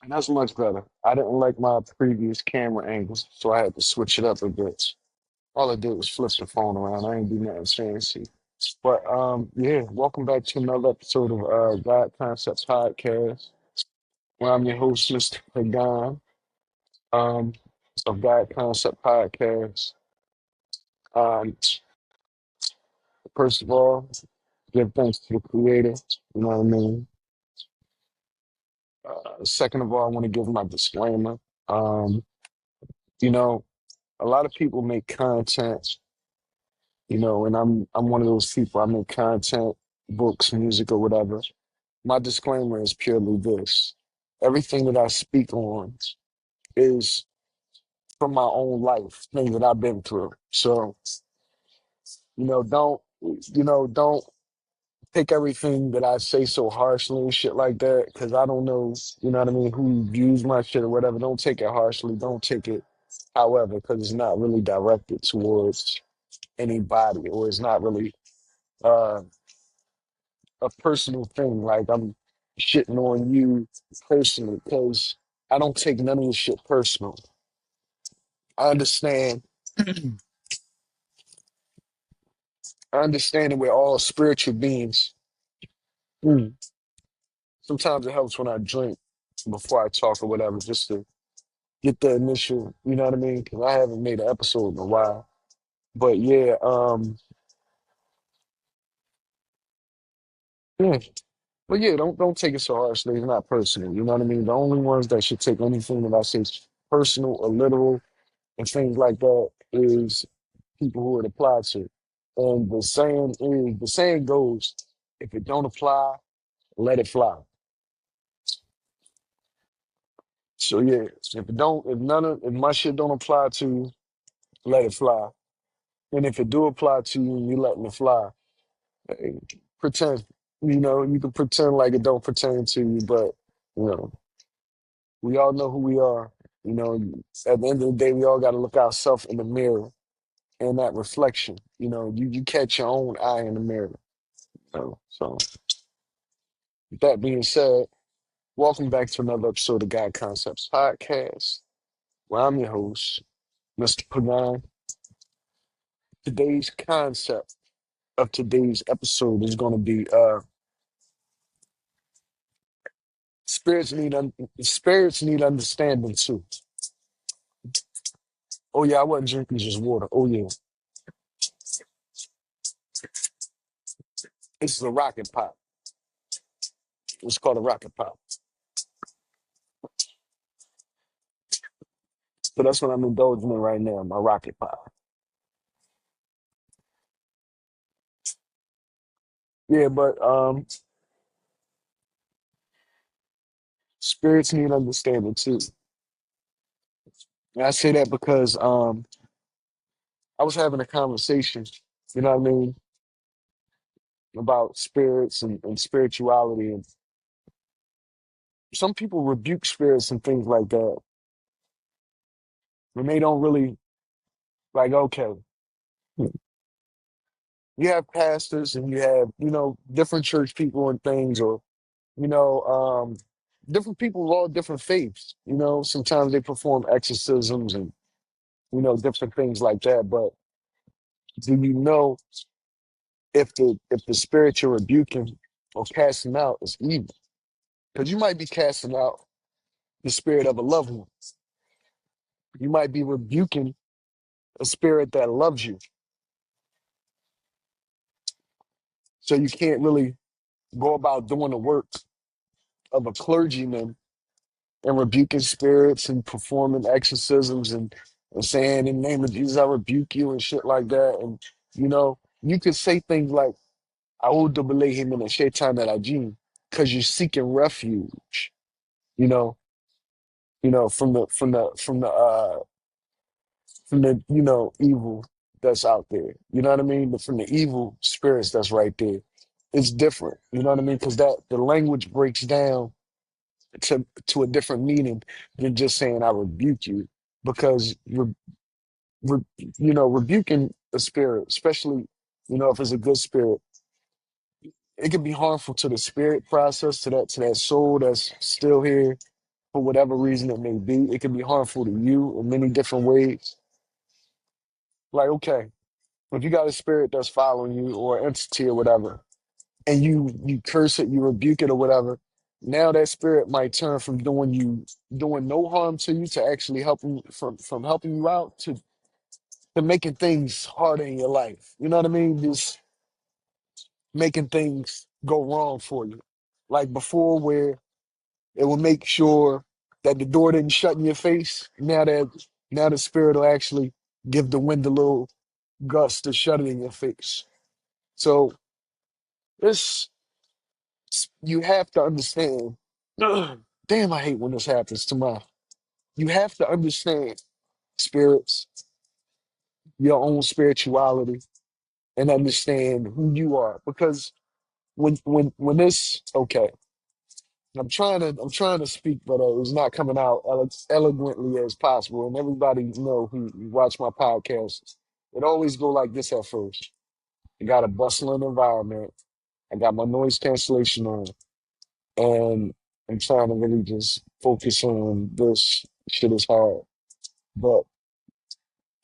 And that's much better. I didn't like my previous camera angle, so I had to switch it up a bit. All I did was flip the phone around. I ain't do nothing fancy. But yeah, welcome back to another episode of God Concepts Podcast, where I'm your host, Mr. Pagan, um, of God Concept Podcast. Um, First of all, give thanks to the creator, you know what I mean? Second of all, I want to give my disclaimer. Um, you know, a lot of people make content, and I'm one of those people. I make content, books, music, or whatever. My disclaimer is purely this: everything that I speak on is from my own life, things that I've been through. So, don't don't take everything that I say so harshly and shit like that, because I don't know, you know what I mean, who views my shit or whatever. Don't take it harshly. Don't take it however, because it's not really directed towards anybody, or it's not really uh, a personal thing. Like I'm shitting on you personally, because I don't take none of this shit personal. I understand. I understand that we're all spiritual beings. Mm. Sometimes it helps when I drink before I talk or whatever, just to get the initial, you know what I mean? Because I haven't made an episode in a while. But yeah, yeah. But yeah, don't take it so harshly. It's not personal. You know what I mean? The only ones that should take anything that I say is personal or literal and things like that is people who it applies to. And the saying goes, if it don't apply, let it fly. So yeah, if my shit don't apply to you, let it fly. And if it do apply to you and you letting it fly, hey, pretend. You can pretend like it don't pertain to you, but you know, we all know who we are. You know, at the end of the day, we all got to look ourselves in the mirror and that reflection. You catch your own eye in the mirror. So with that being said, welcome back to another episode of God Concepts Podcast, where I'm your host, Mr. Pagan. Today's concept of today's episode is going to be spirits need understanding too. Oh yeah, I wasn't drinking just water. Oh yeah, this is a rocket pop. It's called a rocket pop. So that's what I'm indulging in right now, my rocket pop. Yeah, but spirits need understanding too. And I say that because I was having a conversation, you know what I mean, about spirits and spirituality, and some people rebuke spirits and things like that when they don't really like. Okay, you have pastors and you have different church people and things, or you know, different people of all different faiths. Sometimes they perform exorcisms and different things like that. But do you know if the spirit you're rebuking or casting out is evil? Because you might be casting out the spirit of a loved one. You might be rebuking a spirit that loves you. So you can't really go about doing the work of a clergyman and rebuking spirits and performing exorcisms and saying in the name of Jesus I rebuke you and shit like that. And you could say things like "A'udhu billahi minash shaitanir rajim" because you're seeking refuge, you know, from the evil that's out there. You know what I mean? But from the evil spirits that's right there, it's different. You know what I mean? Because that the language breaks down to a different meaning than just saying "I rebuke you," because re, rebuking a spirit, especially if it's a good spirit, it can be harmful to the spirit process, to that soul that's still here, for whatever reason it may be. It can be harmful to you in many different ways. Like, okay, if you got a spirit that's following you or entity or whatever, and you curse it, you rebuke it or whatever, now that spirit might turn from doing no harm to you to actually helping from helping you out to making things harder in your life. You know what I mean? Just making things go wrong for you. Like before where it will make sure that the door didn't shut in your face. Now the spirit will actually give the wind a little gust to shut it in your face. So this you have to understand. Damn, I hate when this happens to my. You have to understand spirits, your own spirituality, and understand who you are. Because when this okay, I'm trying to speak, but it's not coming out eloquently as possible. And everybody know who watch my podcast. It always go like this at first. I got a bustling environment. I got my noise cancellation on, and I'm trying to really just focus on this. Shit is hard. But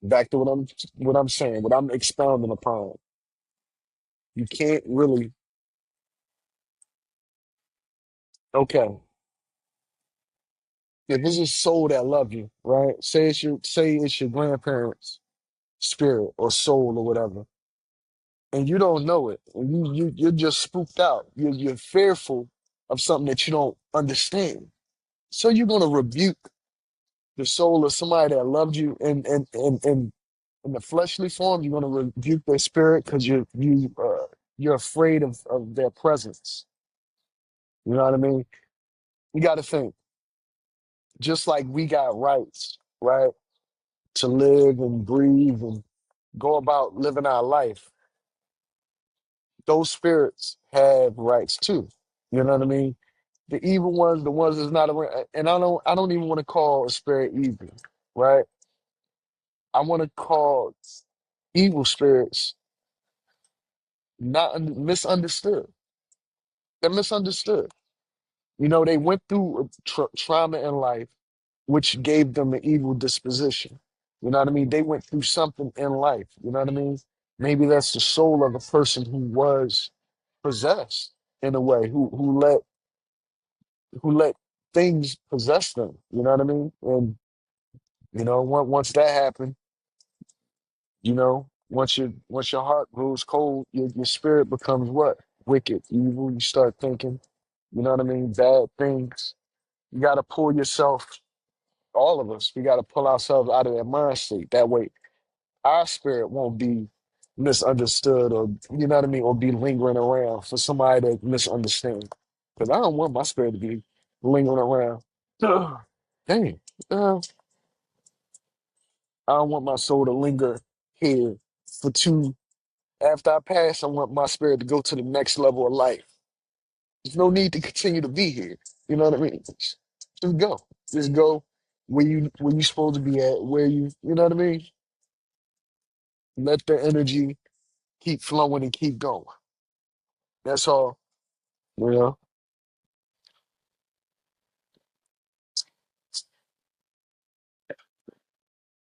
back to what I'm saying, what I'm expounding upon. You can't really okay. If it's a soul that love you, right? Say it's your grandparents' spirit or soul or whatever, and you don't know it, and you're just spooked out. You're fearful of something that you don't understand. So you're gonna rebuke the soul of somebody that loved you in the fleshly form. You're gonna rebuke their spirit because you're afraid of their presence. You know what I mean? You got to think, just like we got rights, right, to live and breathe and go about living our life. Those spirits have rights too. You know what I mean? The evil ones, the ones that's not around, and I don't even want to call a spirit evil, right? I want to call evil spirits not misunderstood. They're misunderstood. You know, they went through trauma in life, which gave them an evil disposition. You know what I mean? They went through something in life. You know what I mean? Maybe that's the soul of a person who was possessed in a way, who let things possess them. You know what I mean? And once that happened, once your heart grows cold, your spirit becomes what? Wicked, evil. You start thinking, you know what I mean? Bad things. You got to pull yourself, all of us, we got to pull ourselves out of that mind state. That way, our spirit won't be misunderstood or, you know what I mean, or be lingering around for somebody to misunderstand. Because I don't want my spirit to be lingering around. Ugh. Dang. Uh, I don't want my soul to linger here for two. After I pass, I want my spirit to go to the next level of life. There's no need to continue to be here. You know what I mean? Just go. Just go where you supposed to be at, where you know what I mean? Let the energy keep flowing and keep going. That's all. You know?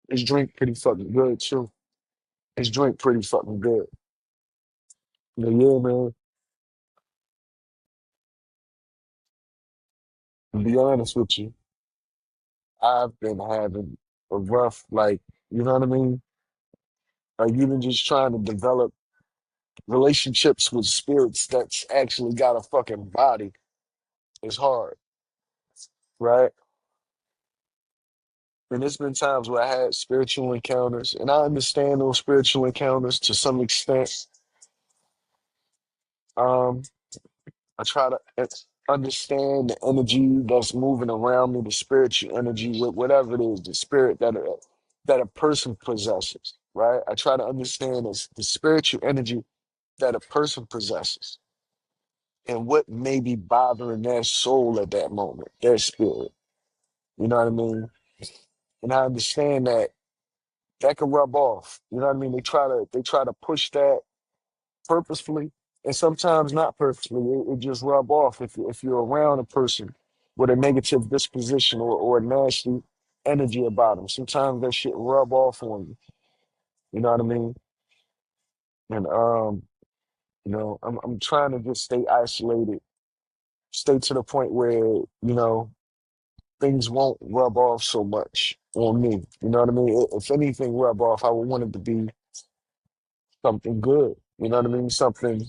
This drink pretty fucking good too. This drink pretty fucking good. But yeah, man, to be honest with you, I've been having a rough, like, you know what I mean? Like even just trying to develop relationships with spirits that's actually got a fucking body is hard, right? And there's been times where I had spiritual encounters, and I understand those spiritual encounters to some extent. Um, I try to understand the energy that's moving around me, the spiritual energy, whatever it is, the spirit that a person possesses, right? I try to understand the spiritual energy that a person possesses and what may be bothering their soul at that moment, their spirit. You know what I mean? And I understand that can rub off. You know what I mean? They try to push that purposefully and sometimes not purposefully. It just rub off if you're around a person. with a negative disposition or a nasty energy about them. Sometimes that shit rub off on you. You know what I mean? And I'm trying to just stay isolated, stay to the point where, things won't rub off so much on me. You know what I mean? If anything rub off, I would want it to be something good. You know what I mean? Something,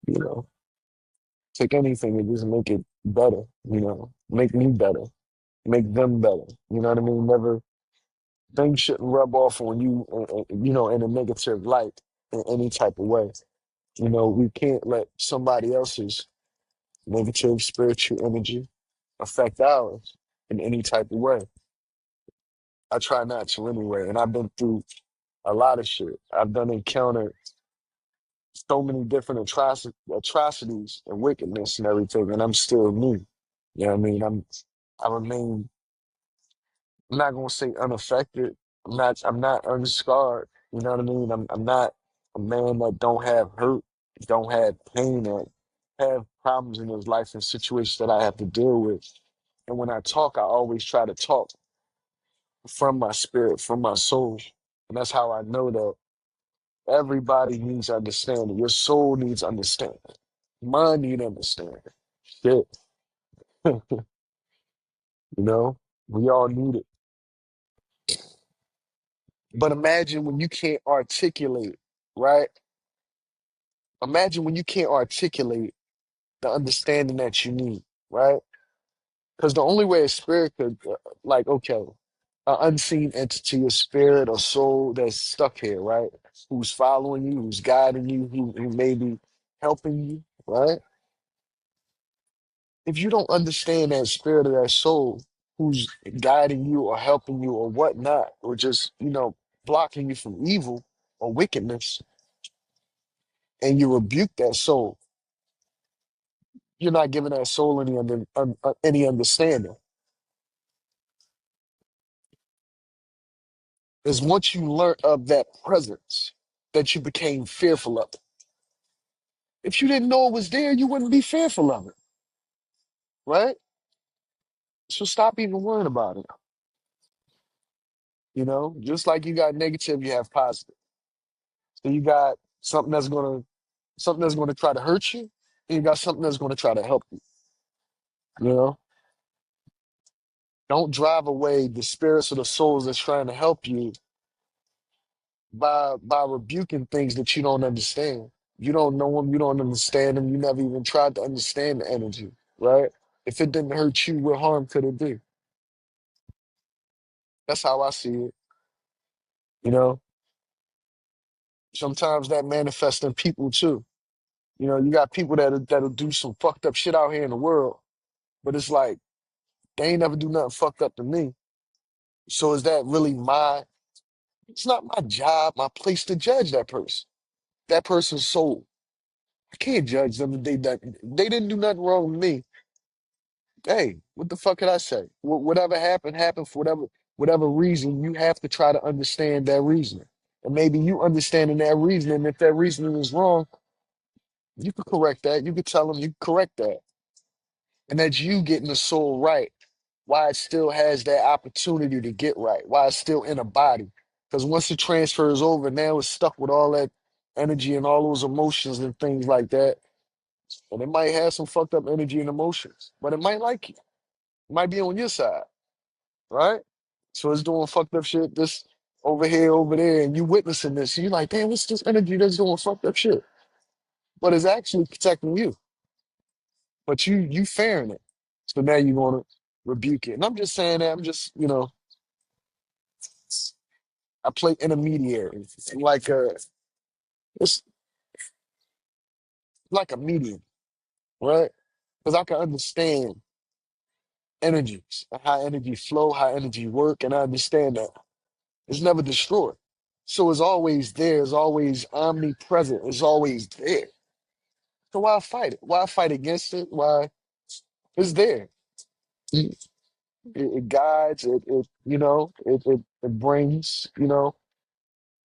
you know, take anything and just make it better, make me better, make them better. You know what I mean? Never, things shouldn't rub off on you, in a negative light in any type of way. We can't let somebody else's negative spiritual energy affect ours in any type of way. I try not to anyway. And I've been through a lot of shit. I've done encountered so many different atrocities and wickedness and everything, and I'm still me. You know what I mean? I remain, I'm not gonna say unaffected. I'm not unscarred. You know what I mean? I'm not a man that don't have hurt, don't have pain, or have problems in his life and situations that I have to deal with. And when I talk, I always try to talk from my spirit, from my soul. And that's how I know that everybody needs understanding. Your soul needs understanding. Mind need understanding. Shit, you know, we all need it. But imagine when you can't articulate, right? Imagine when you can't articulate the understanding that you need, right? Because the only way a spirit could, like, okay, an unseen entity, a spirit or soul that's stuck here, right? Who's following you, who's guiding you, who may be helping you, right? If you don't understand that spirit or that soul who's guiding you or helping you or whatnot, or just, blocking you from evil or wickedness, and you rebuke that soul, you're not giving that soul any understanding. Is once you learn of that presence that you became fearful of it. If you didn't know it was there, you wouldn't be fearful of it, right? So stop even worrying about it. Just like you got negative, you have positive. So you got something that's gonna try to hurt you, and you got something that's gonna try to help you. You know, don't drive away the spirits or the souls that's trying to help you by rebuking things that you don't understand. You don't know them, you don't understand them, you never even tried to understand the energy, right? If it didn't hurt you, what harm could it do? That's how I see it. You know, sometimes that manifests in people too. You got people that'll do some fucked up shit out here in the world, but it's like they ain't never do nothing fucked up to me. So is that really my? It's not my job, my place to judge that person's soul. I can't judge them if they didn't do nothing wrong with me. Hey, what the fuck could I say? Whatever happened, happened for whatever reason. You have to try to understand that reasoning. And maybe you understanding that reasoning, if that reasoning is wrong, you could correct that. You could tell them you could correct that. And that's you getting the soul right. Why it still has that opportunity to get right. Why it's still in a body. Because once it transfers over, now it's stuck with all that energy and all those emotions and things like that. And it might have some fucked up energy and emotions, but it might like you. It might be on your side, right? So it's doing fucked up shit, this over here, over there, and you witnessing this. You're like, damn, what's this energy that's doing fucked up shit? But it's actually protecting you. But you fearing it. So now you want to rebuke it. And I'm just saying that. I'm just, I play intermediary. Like it's like a medium, right? Because I can understand energies, and how energy flow, how energy work, and I understand that it's never destroyed. So it's always there, it's always omnipresent, it's always there. So why fight it? Why fight against it? Why it's there? It, it guides, it brings,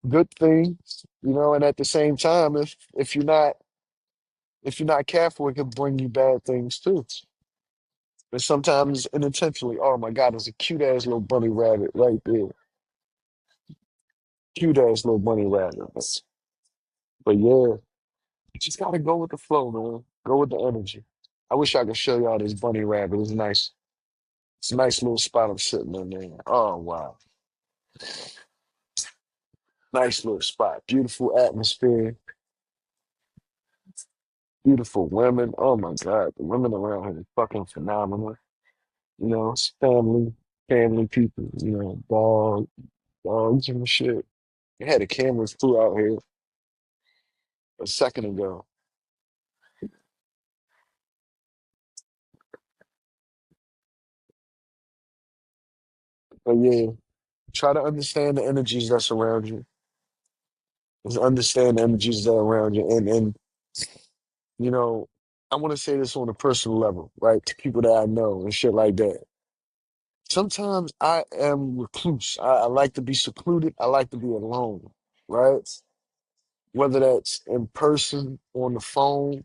good things, and at the same time, if you're not careful, it can bring you bad things too. And sometimes unintentionally, oh my God, there's a cute ass little bunny rabbit right there. Cute ass little bunny rabbit. But yeah, you just gotta go with the flow, man. Go with the energy. I wish I could show y'all this bunny rabbit. It's nice. It's a nice little spot I'm sitting in there. Oh wow. Nice little spot. Beautiful atmosphere. Beautiful women. Oh my God. The women around here are fucking phenomenal. You know, it's family people, you know, dogs and shit. They had a camera crew out here a second ago. But yeah, try to understand the energies that's around you. Just understand the energies that are around you. And you know, I want to say this on a personal level, right? To people that I know and shit like that. Sometimes I am recluse. I like to be secluded. I like to be alone, right? Whether that's in person, on the phone,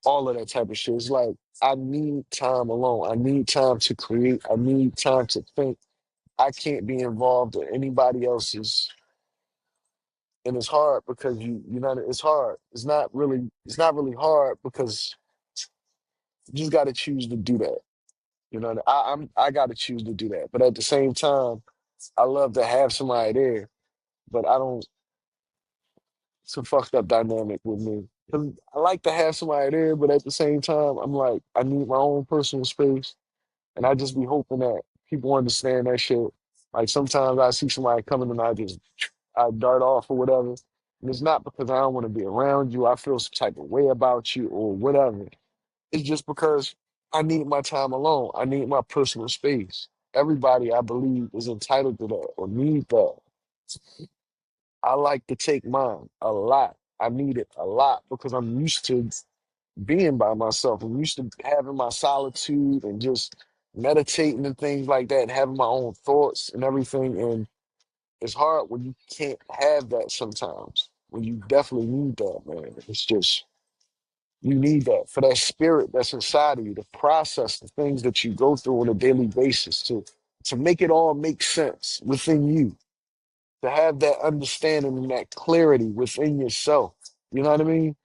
all of that type of shit. It's like I need time alone. I need time to create. I need time to think. I can't be involved in anybody else's, and it's hard because you know it's hard. It's not really hard because you just got to choose to do that. You know, I got to choose to do that. But at the same time, I love to have somebody there, but I don't. It's a fucked up dynamic with me. 'Cause I like to have somebody there, but at the same time, I'm like, I need my own personal space. And I just be hoping that people understand that shit. Like sometimes I see somebody coming and I dart off or whatever. And it's not because I don't want to be around you. I feel some type of way about you or whatever. It's just because I need my time alone. I need my personal space. Everybody, I believe, is entitled to that or need that. I like to take mine a lot. I need it a lot because I'm used to being by myself. I'm used to having my solitude and just meditating and things like that, and having my own thoughts and everything. And it's hard when you can't have that sometimes. When you definitely need that, man. It's just you need that for that spirit that's inside of you to process the things that you go through on a daily basis to make it all make sense within you, to have that understanding and that clarity within yourself. You know what I mean?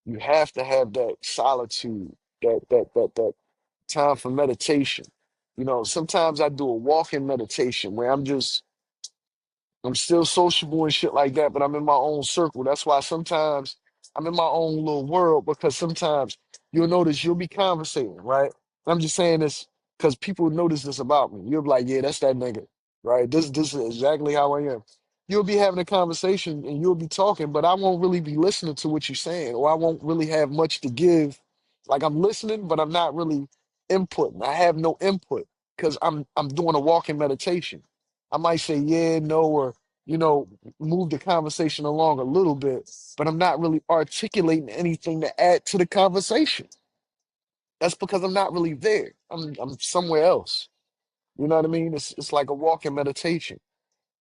You have to have that solitude, that time for meditation. You know, sometimes I do a walk-in meditation where I'm still sociable and shit like that, but I'm in my own circle. That's why sometimes I'm in my own little world because sometimes you'll notice you'll be conversating, right? I'm just saying this because people notice this about me. You'll be like, yeah, that's that nigga, right? This is exactly how I am. You'll be having a conversation and you'll be talking, but I won't really be listening to what you're saying, or I won't really have much to give. Like I'm listening, but I'm not really inputting. I have no input because I'm doing a walking meditation. I might say yeah, no, or you know, move the conversation along a little bit, but I'm not really articulating anything to add to the conversation. That's because I'm not really there. I'm somewhere else. You know what I mean? It's like a walking meditation.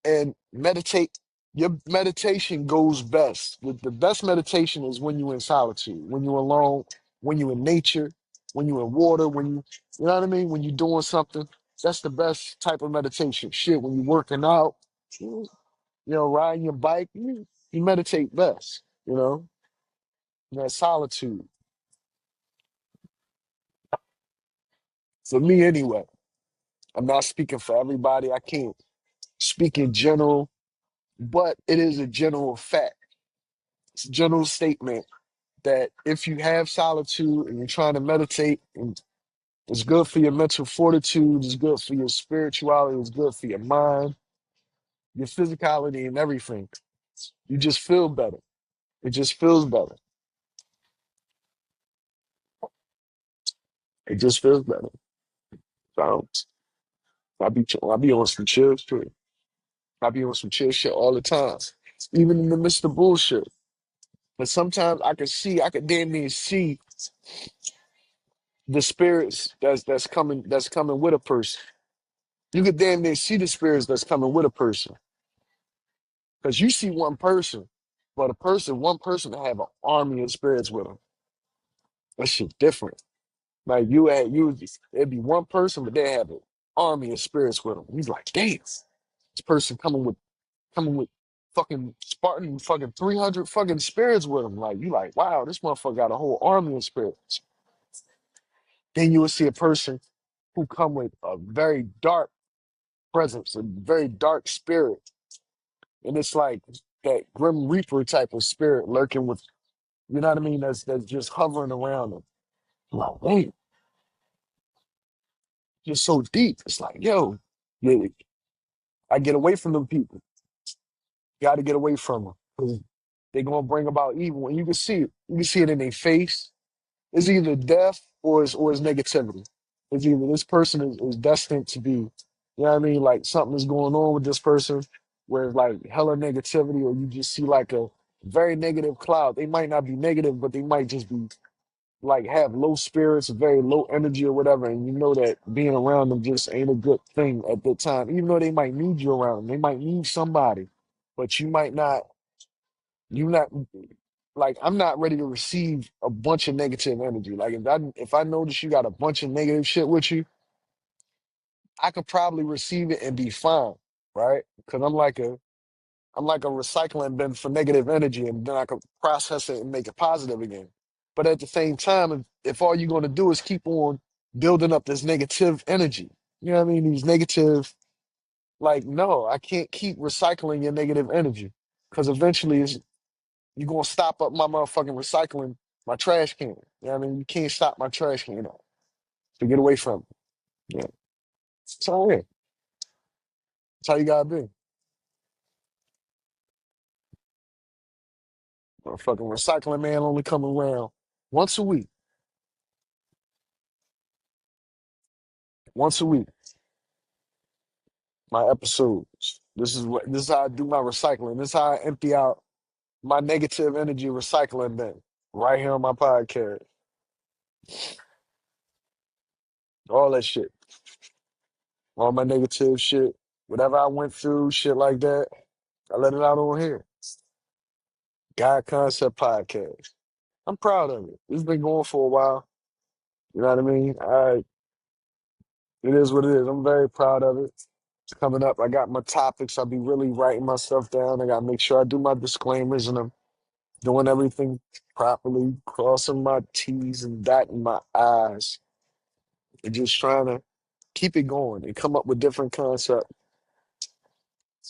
And meditate your meditation goes best. The best meditation is when you're in solitude, when you're alone, when you're in nature, when you're in water, when you know what I mean, when you're doing something. That's the best type of meditation. Shit, when you're working out, riding your bike, you meditate best, that solitude. For me, anyway, I'm not speaking for everybody. I can't speak in general, but it is a general fact. It's a general statement that if you have solitude and you're trying to meditate, and it's good for your mental fortitude, it's good for your spirituality, it's good for your mind, your physicality, and everything. You just feel better. It just feels better. It just feels better. So I be on some chill shit. I be on some chill shit all the time, even in the midst of bullshit. But sometimes I could damn near see the spirits that's coming with a person. You could damn near see the spirits that's coming with a person. Because you see one person, but one person to have an army of spirits with them. That shit different. Like it'd be one person, but they have an army of spirits with them. He's like, damn, this person coming with fucking Spartan fucking 300 fucking spirits with him. Like, you like, wow, this motherfucker got a whole army of spirits. Then you will see a person who come with a very dark presence, a very dark spirit. And it's like that Grim Reaper type of spirit lurking with, you know what I mean? That's just hovering around them. Like, wait, just so deep. It's like, yo, yeah, I get away from them people. Got to get away from them. 'Cause they're gonna bring about evil, and you can see it. You can see it in their face. It's either death or it's negativity. It's either this person is destined to be, you know what I mean, like something is going on with this person where it's like hella negativity, or you just see like a very negative cloud. They might not be negative, but they might just be like have low spirits, very low energy or whatever, and you know that being around them just ain't a good thing at that time. Even though they might need you around them, they might need somebody, but you might not. You not like I'm not ready to receive a bunch of negative energy. Like if I notice you got a bunch of negative shit with you, I could probably receive it and be fine, right? Because I'm like a recycling bin for negative energy, and then I can process it and make it positive again. But at the same time, if all you're going to do is keep on building up this negative energy, you know what I mean? These negative, like, no, I can't keep recycling your negative energy because eventually you're going to stop up my motherfucking recycling, my trash can. You know what I mean? You can't stop my trash can up. So get away from it. Yeah. So, yeah, that's how you got to be. Motherfucking recycling man only come around once a week. Once a week, my episodes. This is how I do my recycling. This is how I empty out my negative energy recycling bin right here on my podcast. All that shit. All my negative shit. Whatever I went through, shit like that. I let it out on here. God Concept Podcast. I'm proud of it. It's been going for a while. You know what I mean? It is what it is. I'm very proud of it. It's coming up. I got my topics. I'll be really writing my stuff down. I got to make sure I do my disclaimers and I'm doing everything properly, crossing my T's and dotting my I's, and just trying to keep it going and come up with different concepts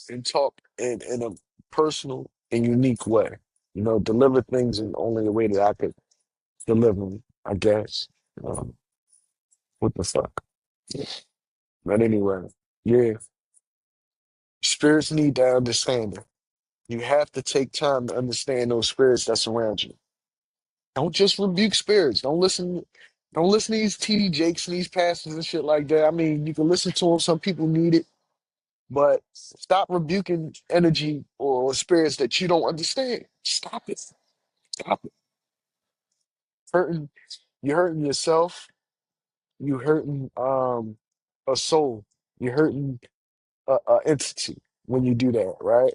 and talk in a personal and unique way. You know, deliver things in only the way that I could deliver them, I guess. Um, what the fuck? But anyway, yeah, spirits need to understand it. You have to take time to understand those spirits that surround you. Don't just rebuke spirits. Don't listen to these TD Jakes and these pastors and shit like that. I mean, you can listen to them. Some people need it, but stop rebuking energy or spirits that you don't understand. Stop it. Stop it. Hurting. You're hurting yourself. You're hurting a soul. You're hurting a entity when you do that, right?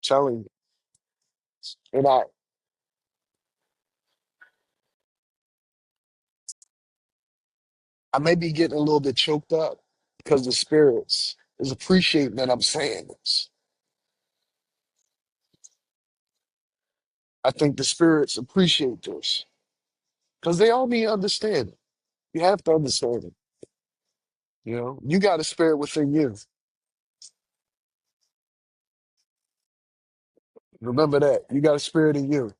Telling you. And I may be getting a little bit choked up because the spirits is appreciating that I'm saying this. I think the spirits appreciate this because they all need understanding. You have to understand it. You know, you got a spirit within you. Remember that you got a spirit in you,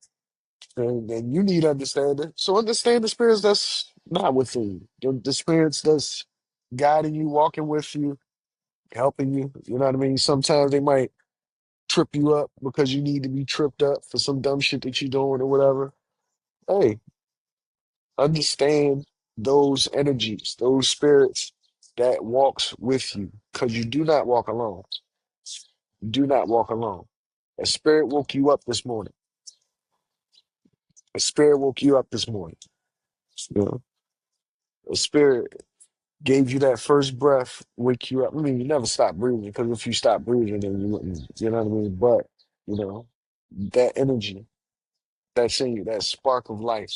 and you need understanding. So understand the spirits that's not within you. The spirits that's guiding you, walking with you, helping you. You know what I mean? Sometimes they might trip you up because you need to be tripped up for some dumb shit that you're doing or whatever. Hey, understand those energies, those spirits that walks with you, because you do not walk alone. You do not walk alone. A spirit woke you up this morning. A spirit woke you up this morning. You know, a spirit gave you that first breath, wake you up. I mean, you never stop breathing because if you stop breathing, then you wouldn't. You know what I mean? But you know that energy that's in you, that spark of life.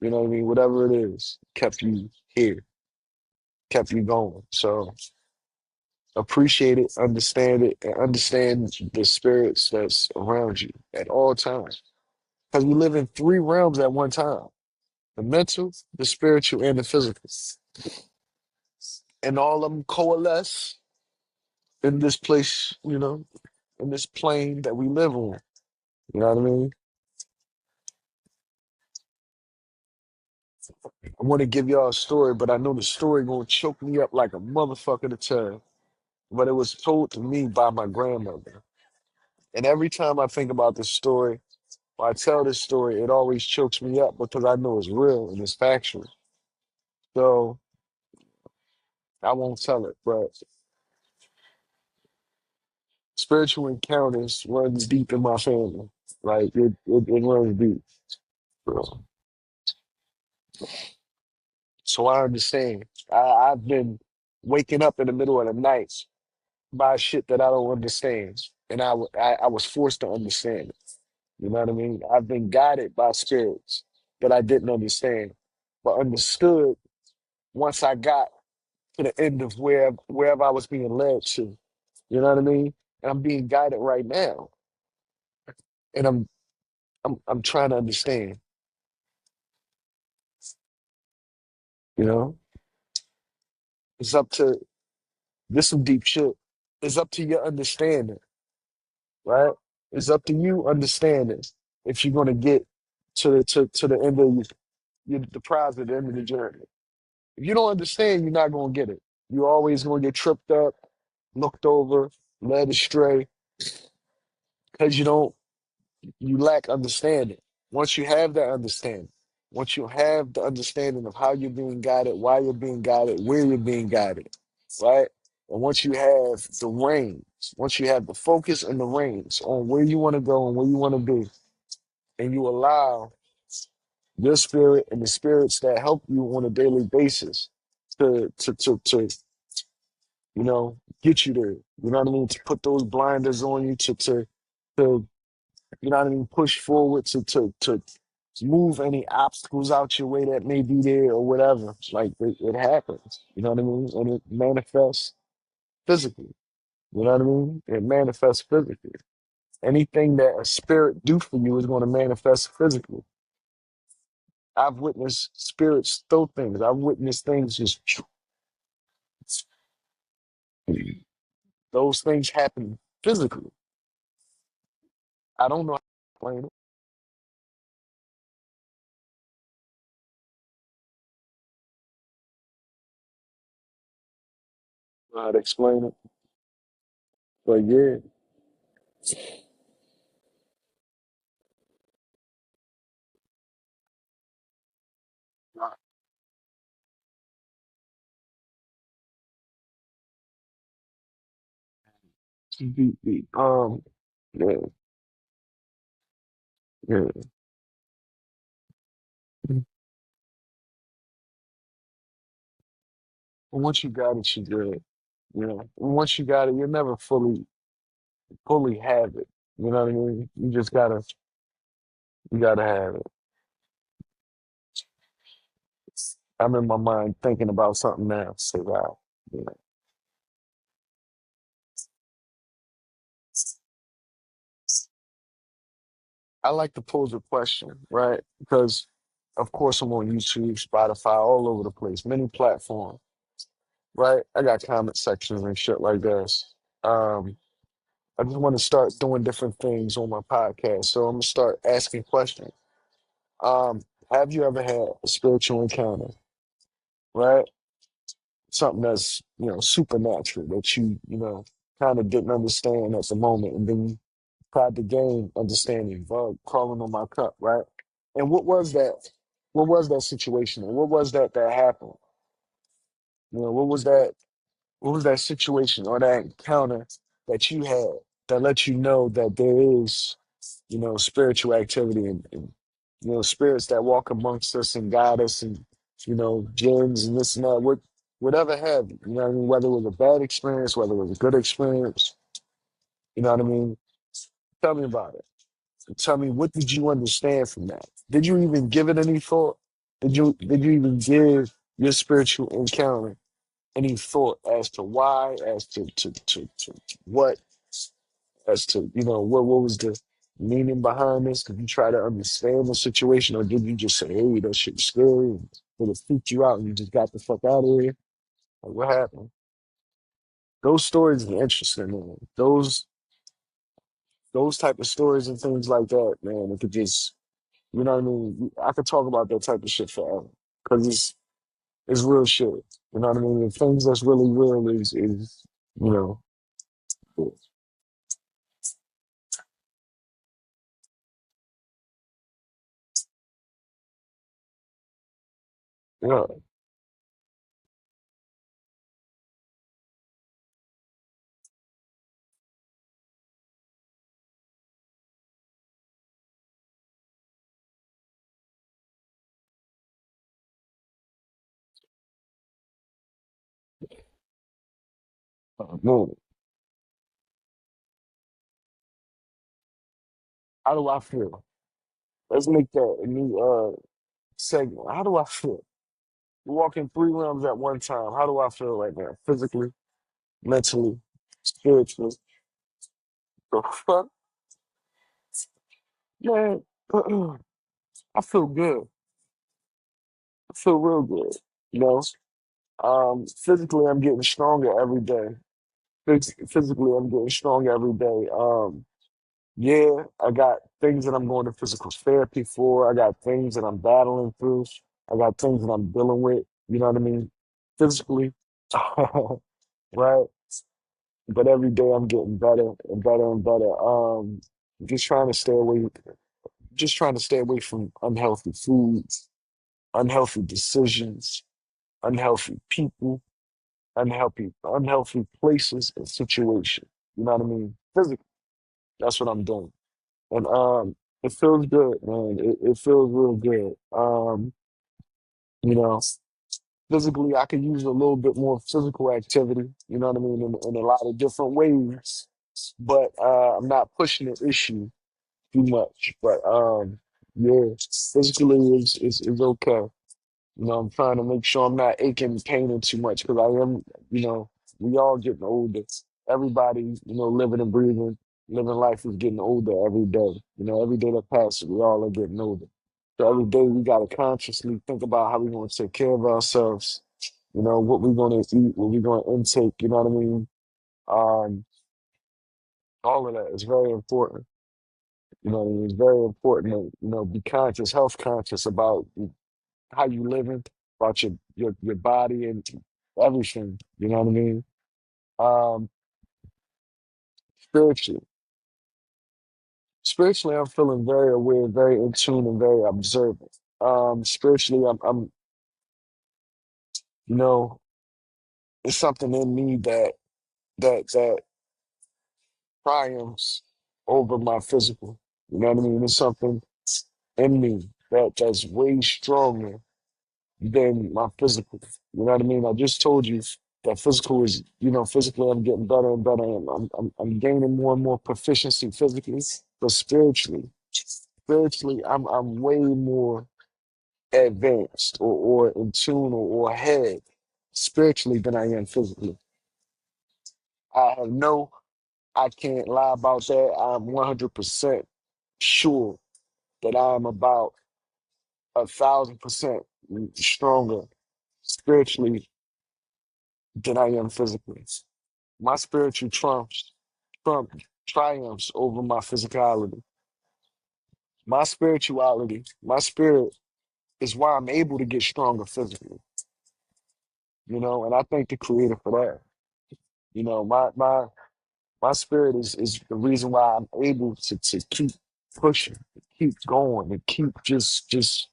You know what I mean? Whatever it is, kept you here, kept you going. So appreciate it, understand it, and understand the spirits that's around you at all times. Because we live in three realms at one time: the mental, the spiritual, and the physical. And all of them coalesce in this place, in this plane that we live on. You know what I mean? I want to give y'all a story, but I know the story gonna choke me up like a motherfucker to tell. But it was told to me by my grandmother. And every time I think about this story, or I tell this story, it always chokes me up because I know it's real and it's factual. So I won't tell it, but spiritual encounters runs deep in my family. Like it runs deep. Bro. So I understand. I've been waking up in the middle of the night by shit that I don't understand. And I was forced to understand it. You know what I mean? I've been guided by spirits that I didn't understand, but understood once I got to the end of wherever I was being led to. You know what I mean? And I'm being guided right now. And I'm trying to understand, you know? It's up to this some deep shit. It's up to your understanding, right? It's up to you understanding if you're gonna get to the end of the prize at the end of the journey. If you don't understand, you're not gonna get it. You're always gonna get tripped up, looked over, led astray, because you lack understanding. Once you have that understanding, once you have the understanding of how you're being guided, why you're being guided, where you're being guided, right? And once you have the reins, once you have the focus and the reins on where you want to go and where you want to be, and you allow your spirit and the spirits that help you on a daily basis to get you there. You know what I mean? To put those blinders on you to you know what I mean, push forward to move any obstacles out your way that may be there or whatever. Like it happens. You know what I mean? And it manifests physically. You know what I mean? It manifests physically. Anything that a spirit do for you is going to manifest physically. I've witnessed spirits throw things. I've witnessed things just those things happen physically. I don't know how to explain it. How to explain it. But yeah, yeah, yeah. And once you got it, you good. And once you got it, you'll never fully have it. You know what I mean? You gotta have it. I'm in my mind thinking about something now. Say, wow. Yeah. I like to pose a question, right? Because of course I'm on YouTube, Spotify, all over the place, many platforms, right? I got comment sections and shit like this. Um, I just want to start doing different things on my podcast. So I'm gonna start asking questions. Um, have you ever had a spiritual encounter, right? Something that's, supernatural that you kind of didn't understand at the moment, and then you tried to gain understanding, bug crawling on my cup, right? And what was that? What was that situation? And what was that happened? What was that? What was that situation or that encounter that you had that let you know that there is, spiritual activity and spirits that walk amongst us and guide us and, jinns and this and that, whatever have you, you know what I mean? Whether it was a bad experience, whether it was a good experience, you know what I mean? Tell me about it. Tell me, what did you understand from that? Did you even give it any thought? Did you even give your spiritual encounter any thought as to why, as to what, as to what was the meaning behind this? Did you try to understand the situation, or did you just say, "Hey, that shit's scary," and it freaked you out, and you just got the fuck out of here? Like, what happened? Those stories are interesting, man. Those type of stories and things like that, man. It could just, you know what I mean. I could talk about that type of shit forever because it's real shit. You know what I mean. The things that's really real is you know, yeah. Man, how do I feel? Let's make that a new segment. How do I feel? Walking three realms at one time. How do I feel right now? Physically, mentally, spiritually. The fuck, man. I feel good. I feel real good. You know, physically, I'm getting stronger every day. Physically, I'm getting stronger every day. Yeah, I got things that I'm going to physical therapy for. I got things that I'm battling through. I got things that I'm dealing with. You know what I mean? Physically, right? But every day I'm getting better and better and better. Just trying to stay away, just trying to stay away from unhealthy foods, unhealthy decisions, unhealthy people, unhealthy places and situations. You know what I mean? Physically, that's what I'm doing. And it feels good, man. It feels real good. You know, physically I could use a little bit more physical activity, you know what I mean, in a lot of different ways. But I'm not pushing the issue too much. But yeah, physically is okay. I'm trying to make sure I'm not aching and paining too much because I am, we all getting older. Everybody, living and breathing, living life is getting older every day. Every day that passes, we all are getting older. So every day we got to consciously think about how we're going to take care of ourselves, what we're going to eat, what we're going to intake, you know what I mean? Um, all of that is very important. It's very important to, be conscious, health conscious about how you living, about your body and everything. You know what I mean? Um, spiritually, spiritually, I'm feeling very aware, very in tune, and very observant. Spiritually, I'm, you know, it's something in me that triumphs over my physical. You know what I mean? It's something in me that's way stronger than my physical. You know what I mean? I just told you that physical is, physically I'm getting better and better, and I'm gaining more and more proficiency physically, but spiritually, I'm way more advanced or in tune or ahead spiritually than I am physically. I can't lie about that. I'm 100% sure that I'm about 1,000% stronger spiritually than I am physically. My spiritual triumphs over my physicality. My spirituality, my spirit is why I'm able to get stronger physically, and I thank the creator for that. My spirit is the reason why I'm able to keep pushing, to keep going, and keep just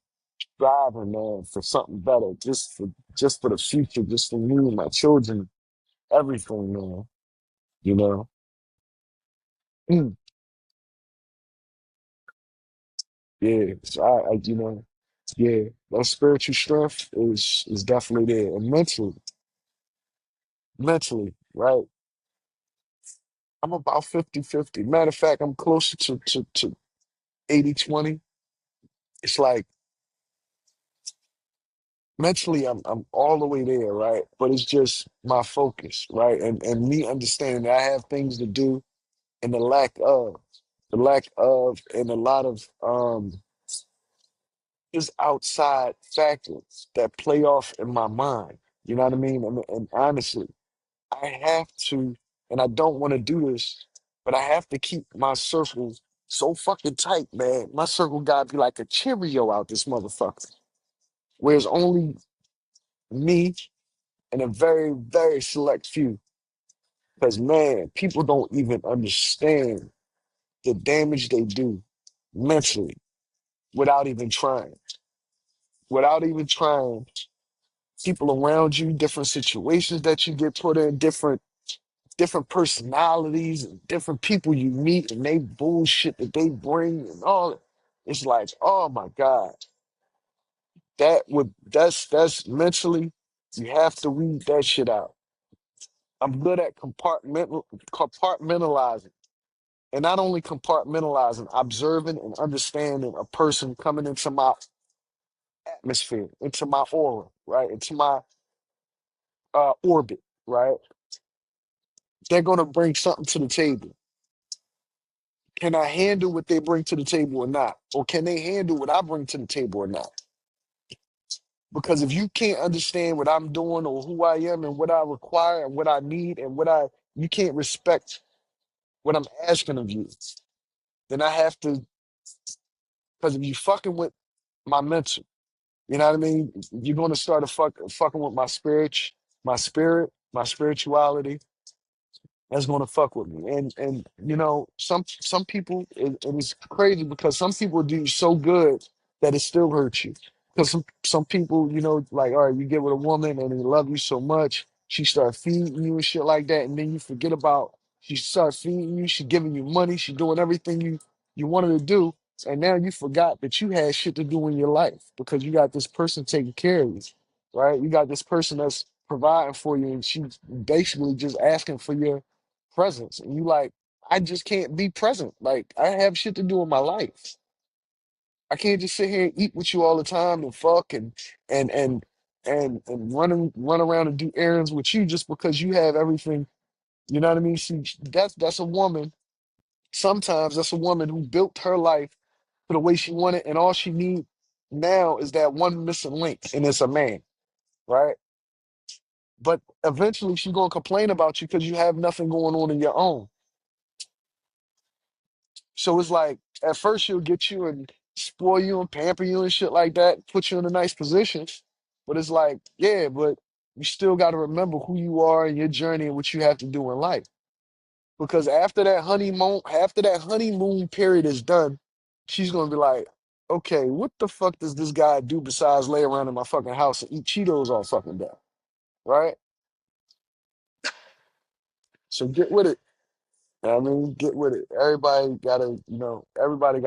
striving, man, for something better, just for the future, just for me and my children, everything, man. You know. Yeah, so yeah, that spiritual strength is definitely there. And mentally, right? I'm about 50-50. Matter of fact, I'm closer to 80-20. It's like mentally I'm all the way there, right? But it's just my focus, right? And me understanding that I have things to do and the lack of and a lot of just outside factors that play off in my mind. You know what I mean? And honestly, I have to, and I don't want to do this, but I have to keep my circle so fucking tight, man. My circle gotta be like a Cheerio out this motherfucker. Whereas only me and a very, very select few. Because man, people don't even understand the damage they do mentally without even trying. Without even trying, people around you, different situations that you get put in, different personalities and different people you meet and they bullshit that they bring and all. It's like, oh my God, that's mentally, you have to weed that shit out. I'm good at compartmentalizing. And not only compartmentalizing, observing and understanding a person coming into my atmosphere, into my aura, right? Into my orbit, right? They're gonna bring something to the table. Can I handle what they bring to the table or not? Or can they handle what I bring to the table or not? Because if you can't understand what I'm doing or who I am and what I require and what I need and you can't respect what I'm asking of you, then I have to, because if you fucking with my mental, you know what I mean? You're gonna start fucking with my spirituality, that's gonna fuck with me. And some people and it's crazy because some people do so good that it still hurts you. Because some people, like, all right, you get with a woman and they love you so much, she start feeding you and shit like that, and then you forget about she starts feeding you, she giving you money, she doing everything you wanted to do, and now you forgot that you had shit to do in your life because you got this person taking care of you, right? You got this person that's providing for you, and she's basically just asking for your presence. And you like, I just can't be present. Like I have shit to do in my life. I can't just sit here and eat with you all the time and fuck and and and run around and do errands with you just because you have everything. You know what I mean? See, that's a woman. Sometimes that's a woman who built her life for the way she wanted, and all she need now is that one missing link, and it's a man, right? But eventually she's gonna complain about you because you have nothing going on in your own. So it's like at first she'll get you and spoil you and pamper you and shit like that, put you in a nice position. But it's like, yeah, but you still got to remember who you are and your journey and what you have to do in life. Because after that honeymoon period is done, she's gonna be like, okay, what the fuck does this guy do besides lay around in my fucking house and eat Cheetos all fucking day, right? So get with it. I mean, get with it. Everybody got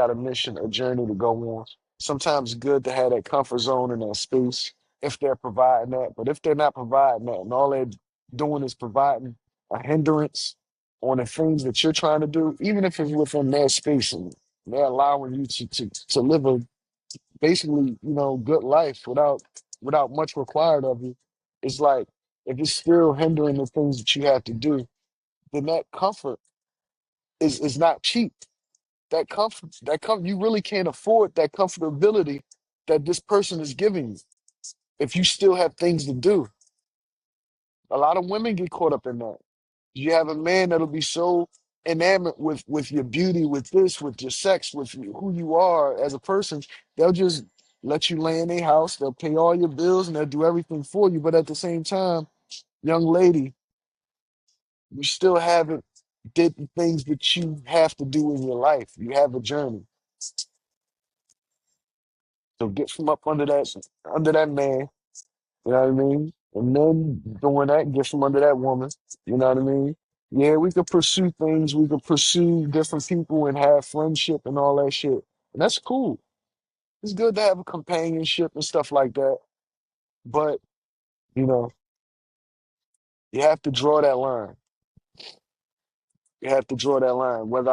a mission, a journey to go on. Sometimes it's good to have that comfort zone and that space if they're providing that. But if they're not providing that and all they're doing is providing a hindrance on the things that you're trying to do, even if it's within their space and they're allowing you to live a basically, good life without much required of you, it's like if it's still hindering the things that you have to do, then that comfort is not cheap. You really can't afford that comfortability that this person is giving you if you still have things to do. A lot of women get caught up in that. You have a man that'll be so enamored with your beauty, with this, with your sex, with who you are as a person, they'll just let you lay in their house, they'll pay all your bills and they'll do everything for you. But at the same time, young lady, you still haven't did the things that you have to do in your life. You have a journey. So get from up under that man, you know what I mean? And then doing that, get from under that woman, you know what I mean? Yeah, we could pursue things, we could pursue different people and have friendship and all that shit. And that's cool. It's good to have a companionship and stuff like that. But, you know, you have to draw that line. You have to draw that line. Whether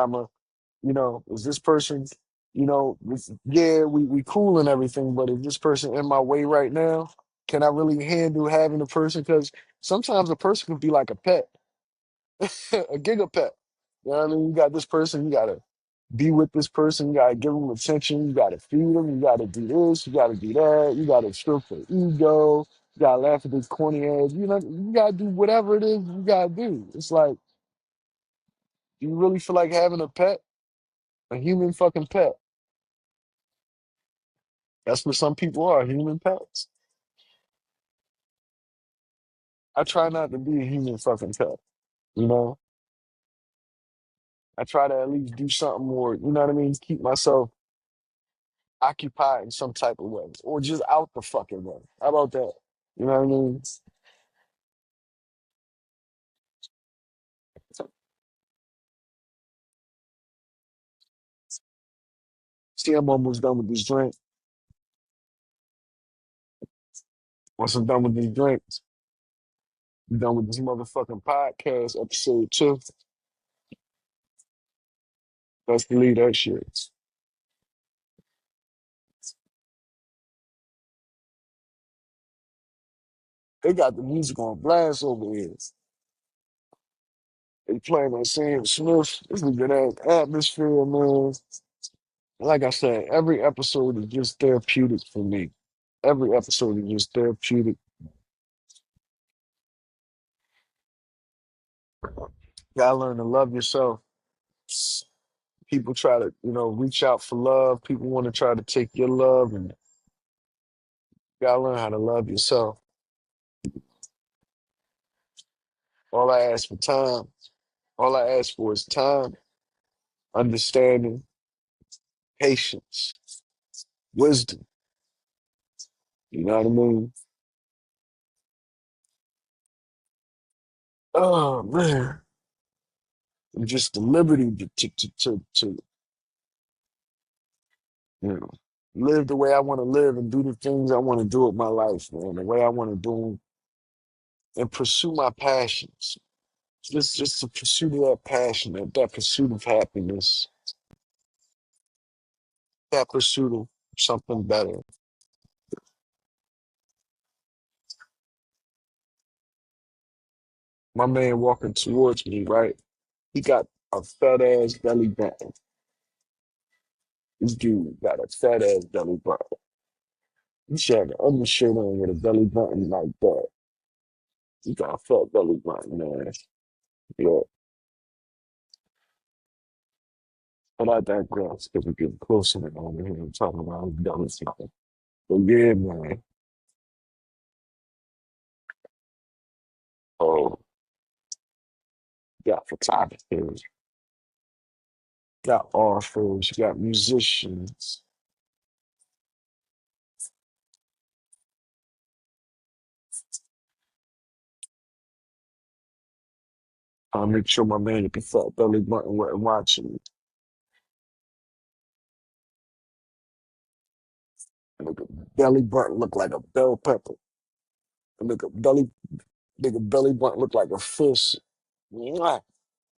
is this person, yeah, we cool and everything, but is this person in my way right now? Can I really handle having a person? Because sometimes a person can be like a pet, a giga pet. You know what I mean? You got this person, you gotta be with this person, you gotta give them attention, you gotta feed them, you gotta do this, you gotta do that, you gotta stroke their ego, you gotta laugh at this corny ass, you know, you gotta do whatever it is you gotta do. It's like, you really feel like having a pet, a human fucking pet. That's what some people are, human pets. I try not to be a human fucking pet, you know? I try to at least do something more, you know what I mean? Keep myself occupied in some type of way, or just out the fucking way. How about that? You know what I mean? See, I'm almost done with this drink. Once I'm done with these drinks, I'm done with this motherfucking podcast episode 2. Let's delete that shit. They got the music on blast over here. They playing that Sam Smith. This is a good ass atmosphere, man. Like I said, every episode is just therapeutic for me. Every episode is just therapeutic. Gotta learn to love yourself. People try to, reach out for love. People want to try to take your love, and you gotta learn how to love yourself. All I ask for time. All I ask for is time, understanding, patience, wisdom. You know what I mean? Oh man. And just the liberty to you know live the way I want to live and do the things I want to do with my life, man. The way I want to do 'em, and pursue my passions. Just the pursuit of that passion, that pursuit of happiness, that pursuit of something better. My man walking towards me, right? He got a fat ass belly button. This dude got a fat ass belly button. He should have an undershirt on with a belly button like that. He got a fat belly button, man. Yeah, but I digress because we're getting closer to over here. I'm talking about belly button. But yeah, man. Oh, got photographers, got authors, got musicians. I make sure my man with the fat belly button wasn't watching me. Nigga belly button look like a bell pepper. Nigga belly button look like a fish. Mwah.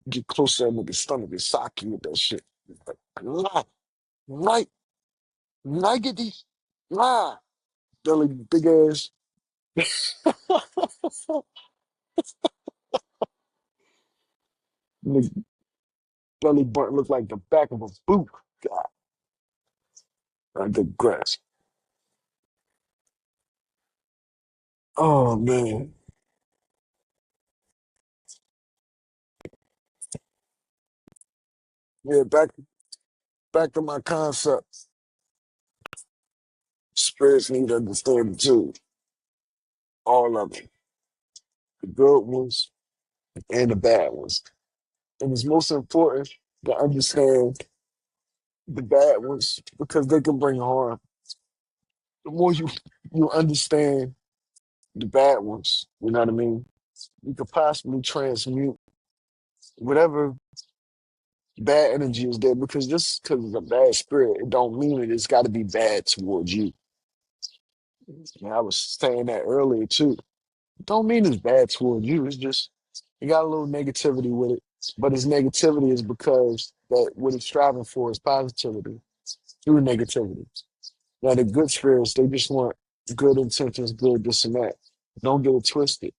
Get close to that nigga stomach and sock you with that shit. Like, mwah. Right, niggity, nah. Belly big ass. Nigga belly button look like the back of a boot. God, I digress. Oh man. Yeah, back to my concept. Spirits need to understand it too. All of them. The good ones and the bad ones. And it's most important to understand the bad ones because they can bring harm. The more you understand the bad ones, you know what I mean? You could possibly transmute whatever bad energy is there because just because it's a bad spirit, it don't mean it's got to be bad towards you. And I was saying that earlier too. Don't mean it's bad towards you. It's just you got a little negativity with it. But its negativity is because that what it's striving for is positivity through negativity. Now the good spirits, they just want good intentions, good this and that. Don't get it twisted.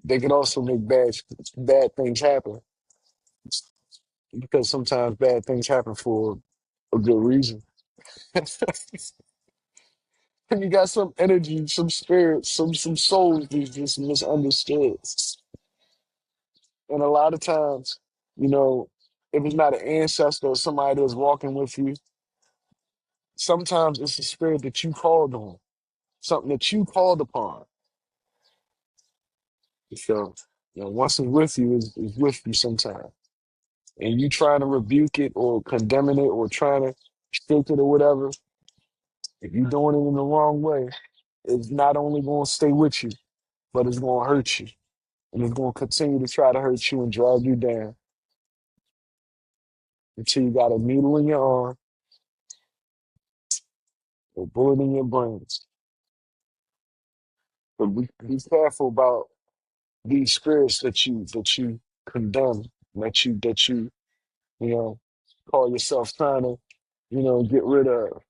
They can also make bad things happen because sometimes bad things happen for a good reason. And you got some energy, some spirit, some souls that's just misunderstood. And a lot of times, you know, if it's not an ancestor or somebody that's walking with you, sometimes it's a spirit that you called on, something that you called upon. So, once it's with you, it's with you sometimes. And you trying to rebuke it or condemning it or trying to stick it or whatever, if you're doing it in the wrong way, it's not only going to stay with you, but it's going to hurt you. And it's going to continue to try to hurt you and drag you down until you got a needle in your arm or bullet in your brains. But be careful about these spirits that you condemn, you know, call yourself trying to, get rid of.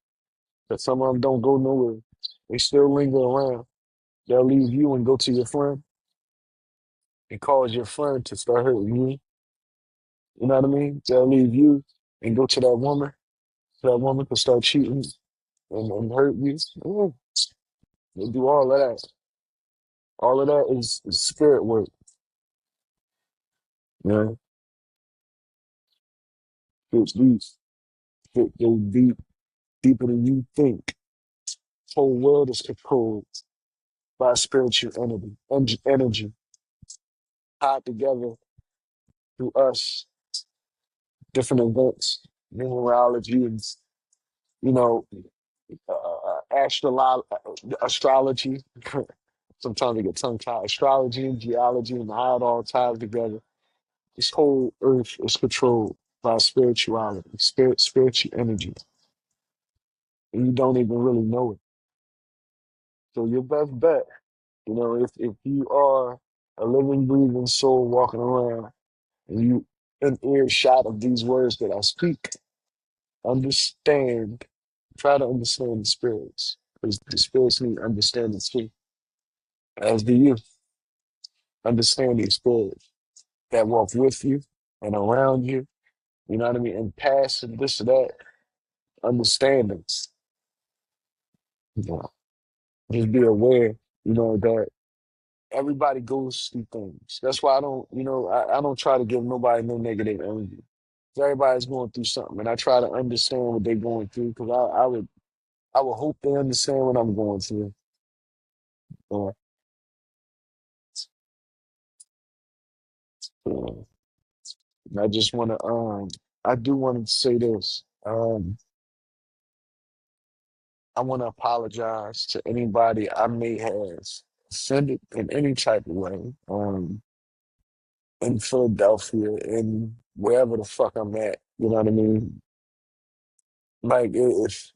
But some of them don't go nowhere. They still linger around. They'll leave you and go to your friend and cause your friend to start hurting you. You know what I mean? They'll leave you and go to that woman. So that woman can start cheating and hurt you. Yeah, they do all of that. All of that is spirit work. You know, it's deep. It goes deep, deeper than you think. Whole world is controlled by spiritual energy tied together through us, different events, numerology, and you know, astrology. Sometimes they get tongue tied. Astrology and geology and how it all ties together. This whole earth is controlled by spirituality, spiritual energy, and you don't even really know it. So your best bet, if you are a living, breathing soul walking around and you in earshot of these words that I speak, understand, try to understand the spirits, because the spirits need understanding too, as do you. Understand these spirits that walk with you and around you, you know what I mean, and pass and this and that, understandings. You know, just be aware, that everybody goes through things. That's why I don't try to give nobody no negative energy. 'Cause everybody's going through something, and I try to understand what they're going through because I would hope they understand what I'm going through. Uh, uh, and I do want to say this. I want to apologize to anybody I may have offended in any type of way. In Philadelphia and wherever the fuck I'm at. You know what I mean? Like if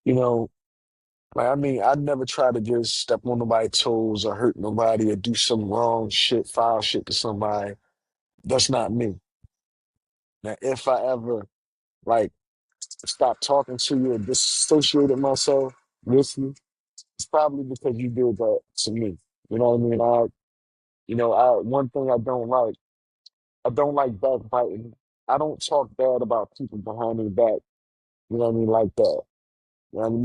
you know, I never try to just step on nobody's toes or hurt nobody or do some wrong shit, foul shit to somebody. That's not me. Now, if I ever like stop talking to you or disassociated myself with you, it's probably because you did that to me. You know what I mean? I one thing I don't like backbiting. I don't talk bad about people behind their back. You know what I mean? Like that. And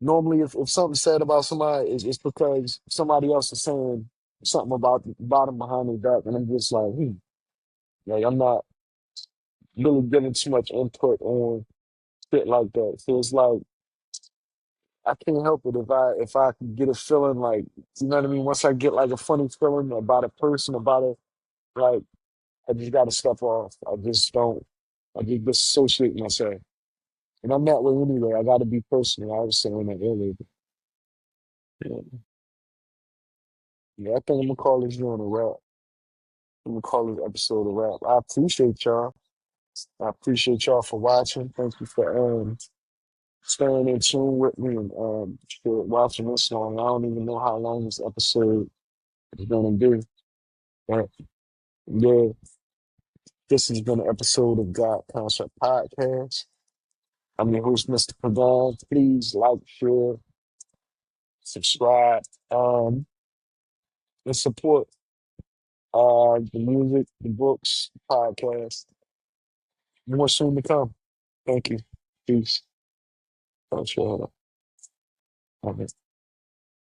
normally, if something's said about somebody, it's because somebody else is saying something about them behind their back, and I'm just like, like I'm not really giving too much input on shit like that. So it's like I can't help it if I can get a feeling like you know what I mean. Once I get like a funny feeling about a person, about it, like I just got to step off. I just don't. I just dissociate myself, and I'm that way anyway. I got to be personal. I was saying that earlier. Yeah, yeah. I think I'm gonna call this joint a wrap. I'm gonna call this episode a wrap. I appreciate y'all. I appreciate y'all for watching. Thank you for staying in tune with me and for watching this long. I don't even know how long this episode is gonna be. But yeah, this has been an episode of God Concept Podcast. I'm your host, Mr. Pagan. Please like, share, subscribe, and support the music, the books, podcast. More soon to come. Thank you. Peace. Thanks for having me.